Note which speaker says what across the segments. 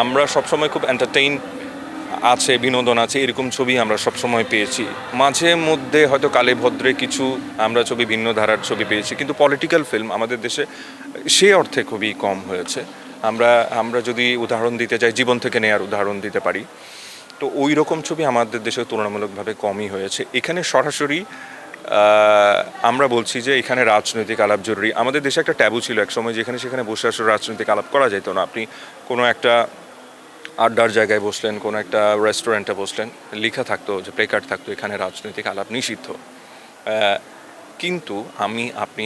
Speaker 1: আমরা সবসময় খুব এন্টারটেইন আছে, বিনোদন আছে, এরকম ছবি আমরা সবসময় পেয়েছি। মাঝে মধ্যে হয়তো কালে ভদ্রে কিছু আমরা ছবি, ভিন্ন ধারার ছবি পেয়েছি, কিন্তু পলিটিক্যাল ফিল্ম আমাদের দেশে সে অর্থে খুবই কম হয়েছে। আমরা আমরা যদি উদাহরণ দিতে যাই, জীবন থেকে নেয়ার উদাহরণ দিতে পারি, তো ওই রকম ছবি আমাদের দেশে তুলনামূলকভাবে কমই হয়েছে। এখানে সরাসরি আমরা বলছি যে এখানে রাজনৈতিক আলাপ জরুরি। আমাদের দেশে একটা ট্যাবু ছিল একসময়, যেখানে সেখানে বসে আসলে রাজনৈতিক আলাপ করা যেত না। আপনি কোনো একটা আড্ডার জায়গায় বসলেন, কোনো একটা রেস্টুরেন্টে বসলেন, লেখা থাকতো, যে প্লেকার্ড থাকতো, এখানে রাজনৈতিক আলাপ নিষিদ্ধ। কিন্তু আপনি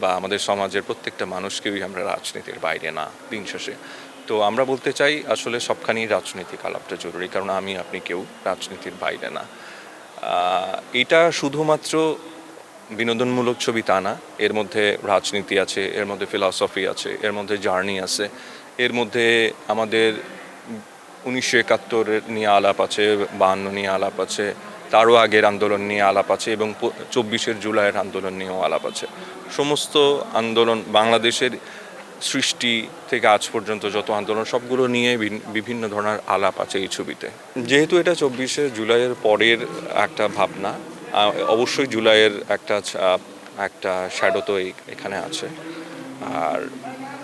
Speaker 1: বা আমাদের সমাজের প্রত্যেকটা মানুষকেই আমরা রাজনীতির বাইরে না দিন শেষে। তো আমরা বলতে চাই আসলে সবখানেই রাজনৈতিক আলাপটা জরুরি, কারণ আপনি কেউ রাজনীতির বাইরে না। এটা শুধুমাত্র বিনোদনমূলক ছবি তা না, এর মধ্যে রাজনীতি আছে, এর মধ্যে ফিলসফি আছে, এর মধ্যে জার্নি আছে, এর মধ্যে আমাদের 1971 নিয়ে আলাপ আছে, 52 নিয়ে আলাপ আছে, তারও আগের আন্দোলন নিয়ে আলাপ আছে, এবং 24শে জুলাইয়ের আন্দোলন নিয়েও আলাপ আছে। সমস্ত আন্দোলন, বাংলাদেশের সৃষ্টি থেকে আজ পর্যন্ত যত আন্দোলন, সবগুলো নিয়ে বিভিন্ন ধরনের আলাপ আছে এই ছবিতে। যেহেতু এটা 24শে জুলাইয়ের পরের একটা ভাবনা, অবশ্যই জুলাইয়ের একটা শ্যাডো তো এখানে আছে। আর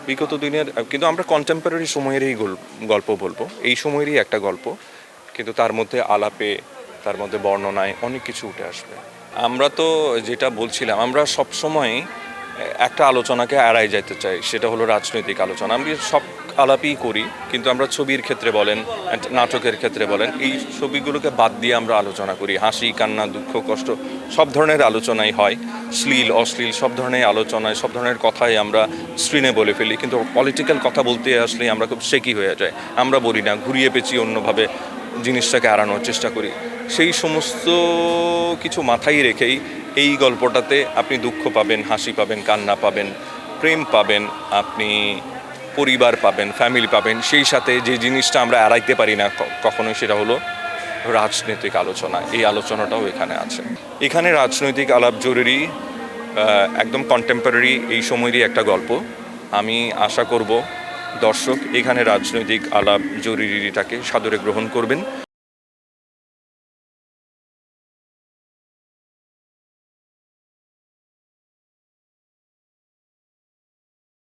Speaker 1: বিগত দিনের, কিন্তু আমরা কন্টেম্পোরারি সময়েরই গল্প বলবো, এই সময়েরই একটা গল্প, কিন্তু তার মধ্যে আলাপে, তার মধ্যে বর্ণনায় অনেক কিছু উঠে আসবে। আমরা তো যেটা বলছিলাম, আমরা সবসময় একটা আলোচনাকে এড়াই যেতে চাই, সেটা হলো রাজনৈতিক আলোচনা। আমি সব আলাপই করি, কিন্তু আমরা ছবির ক্ষেত্রে বলেন, নাটকের ক্ষেত্রে বলেন, এই ছবিগুলোকে বাদ দিয়ে আমরা আলোচনা করি। হাসি, কান্না, দুঃখ, কষ্ট সব ধরনের আলোচনাই হয়, শ্লীল অশ্লীল সব ধরনের আলোচনায়, সব ধরনের কথাই আমরা স্ক্রিনে বলে ফেলি, কিন্তু পলিটিক্যাল কথা বলতে আসলে আমরা খুব শেকি হয়ে যাই। আমরা বলি না, ঘুরিয়ে পেঁচিয়ে অন্যভাবে জিনিসটাকে এড়ানোর চেষ্টা করি। সেই সমস্ত কিছু মাথায় রেখেই এই গল্পটাতে আপনি দুঃখ পাবেন, হাসি পাবেন, কান্না পাবেন, প্রেম পাবেন, আপনি পরিবার পাবেন, ফ্যামিলি পাবেন। সেই সাথে যে জিনিসটা আমরা এড়াইতে পারি না কখনোই, সেটা হলো রাজনৈতিক আলোচনা। এই আলোচনাটাও এখানে আছে। এখানে রাজনৈতিক আলাপ জরুরি, একদম কন্টেম্পোরারি এই সময়েরই একটা গল্প। আমি আশা করব দর্শক এখানে রাজনৈতিক আলাপ জরুরিটাকে সাদরে গ্রহণ করবেন।